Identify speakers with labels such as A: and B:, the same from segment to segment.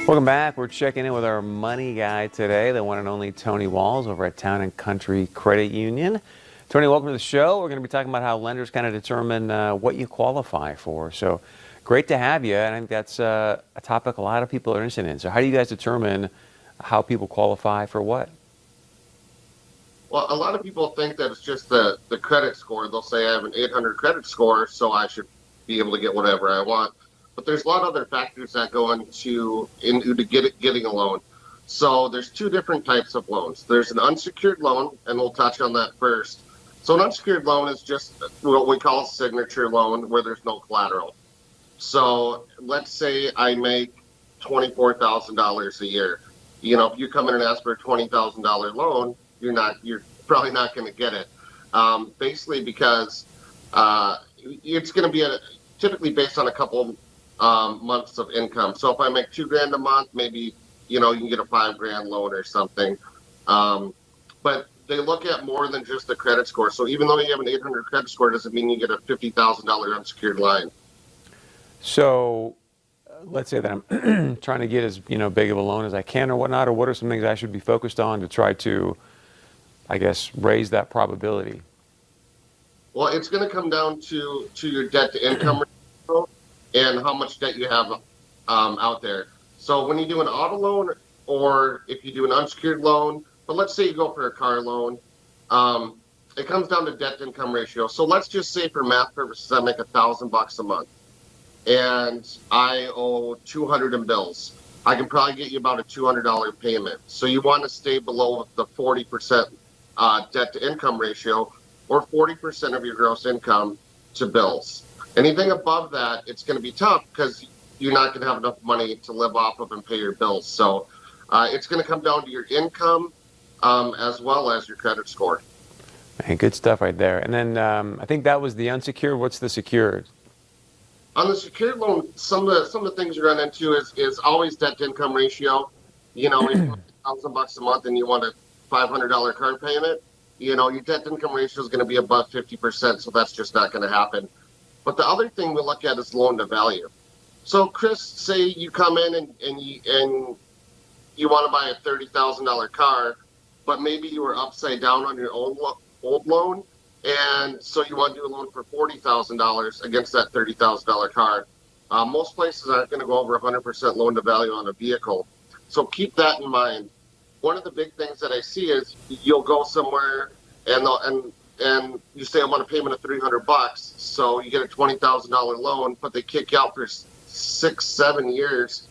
A: Welcome back. We're checking in with our money guy today, the one and only Tony Walls over at Town and Country Credit Union. Tony, welcome to the show. We're going to be talking about how lenders kind of determine what you qualify for. So great to have you. And I think that's a topic a lot of people are interested in. So how do you guys determine how people qualify for what?
B: Well, a lot of people think that it's just the credit score. They'll say I have an 800 credit score, so I should be able to get whatever I want. But there's a lot of other factors that go into getting a loan. So there's two different types of loans. There's an unsecured loan, and we'll touch on that first. So an unsecured loan is just what we call a signature loan, where there's no collateral. So let's say I make $24,000 a year. If you come in and ask for a $20,000 loan, you're probably not going to get it. Basically because it's going to be typically based on a couple months of income. So if I make $2,000 a month, maybe you can get a $5,000 loan or something. But they look at more than just the credit score. So even though you have an 800 credit score, doesn't mean you get a $50,000 unsecured line.
A: So let's say that I'm trying to get as big of a loan as I can or whatnot, or what are some things I should be focused on to try to, I guess, raise that probability?
B: Well, it's going to come down to your debt to income ratio and how much debt you have out there. So when you do an auto loan or if you do an unsecured loan, but let's say you go for a car loan, it comes down to debt to income ratio. So let's just say for math purposes, I make $1,000 a month and I owe 200 in bills. I can probably get you about a $200 payment. So you want to stay below the 40% debt to income ratio, or 40% of your gross income to bills. Anything above that, it's going to be tough because you're not going to have enough money to live off of and pay your bills. So it's going to come down to your income as well as your credit score.
A: Man, good stuff right there. And then I think that was the unsecured. What's the secured?
B: On the secured loan, some of the things you run into is always debt to income ratio. If you make $1,000 a month and you want a $500 car payment, your debt to income ratio is going to be above 50%, so that's just not going to happen. But the other thing we look at is loan to value. So, Chris, say you come in and you want to buy a $30,000 car, but maybe you were upside down on your old loan, and so you want to do a loan for $40,000 against that $30,000 car. Most places aren't going to go over 100% loan to value on a vehicle, so keep that in mind. One of the big things that I see is you'll go somewhere and you say I want a payment of $300, so you get a $20,000 loan, but they kick you out for 6-7 years,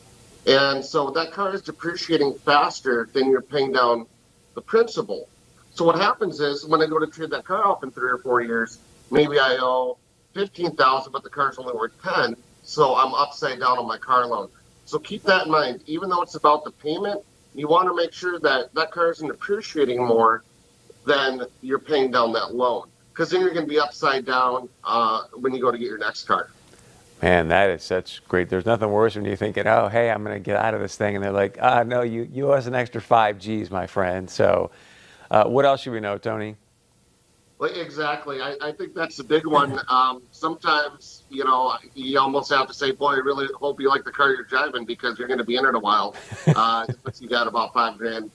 B: and so that car is depreciating faster than you're paying down the principal. So what happens is when I go to trade that car off in 3 or 4 years, maybe I owe 15,000, but the car's only worth 10, so I'm upside down on my car loan. So keep that in mind. Even though it's about the payment, you want to make sure that that car isn't appreciating more than you're paying down that loan, because then you're going to be upside down when you go to get your next car.
A: Man, that is such great. There's nothing worse when you're thinking, oh, hey, I'm going to get out of this thing. And they're like, no, you owe us an extra 5 Gs, my friend. So what else should we know, Tony?
B: Well, exactly. I think that's the big one. Sometimes, you almost have to say, boy, I really hope you like the car you're driving because you're going to be in it a while. But you got about $5,000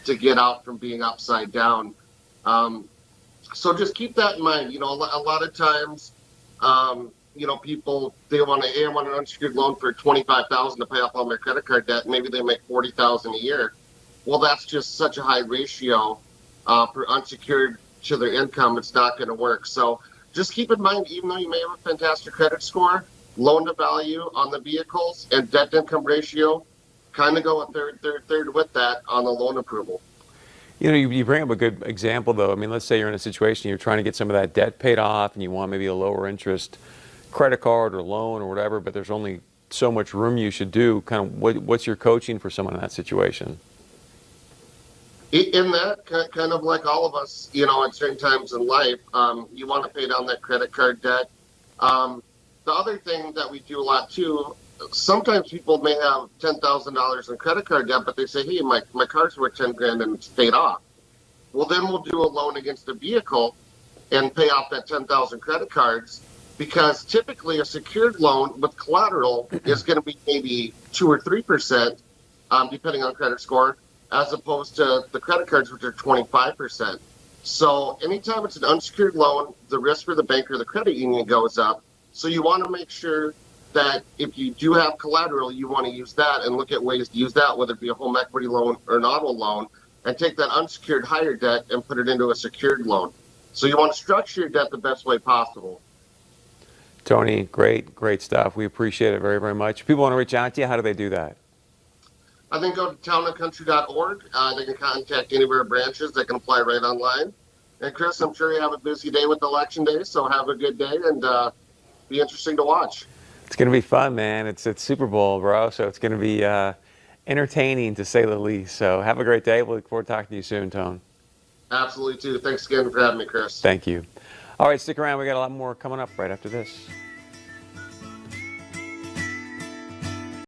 B: to get out from being upside down. So just keep that in mind. A lot of times, people, they want to, hey, I want an unsecured loan for $25,000 to pay off all my credit card debt. Maybe they make $40,000 a year. Well, that's just such a high ratio for unsecured to their income. It's not going to work. So just keep in mind, even though you may have a fantastic credit score, loan to value on the vehicles and debt to income ratio kind of go a third with that on the loan approval.
A: You bring up a good example, though. I mean, let's say you're in a situation, you're trying to get some of that debt paid off and you want maybe a lower interest credit card or loan or whatever, but there's only so much room you should do. Kind of what's your coaching for someone in that situation?
B: In that, kind of like all of us, at certain times in life, you want to pay down that credit card debt. The other thing that we do a lot too, sometimes people may have $10,000 in credit card debt, but they say, hey, my car's worth $10,000 and it's paid off. Well, then we'll do a loan against the vehicle and pay off that 10,000 credit cards, because typically a secured loan with collateral is going to be maybe 2 or 3%, depending on credit score, as opposed to the credit cards, which are 25%. So anytime it's an unsecured loan, the risk for the bank or the credit union goes up. So you want to make sure that if you do have collateral, you want to use that and look at ways to use that, whether it be a home equity loan or an auto loan, and take that unsecured higher debt and put it into a secured loan. So you want to structure your debt the best way possible.
A: Tony, great stuff. We appreciate it very, very much. If people want to reach out to you, how do they do that?
B: I think go to townandcountry.org. They can contact any of our branches. They can apply right online. And Chris, I'm sure you have a busy day with Election Day, so have a good day and be interesting to watch.
A: It's going to be fun, man. It's Super Bowl, bro, so it's going to be entertaining to say the least. So have a great day. We'll look forward to talking to you soon, Tone.
B: Absolutely, too. Thanks again for having me, Chris.
A: Thank you. All right, stick around. We got a lot more coming up right after this.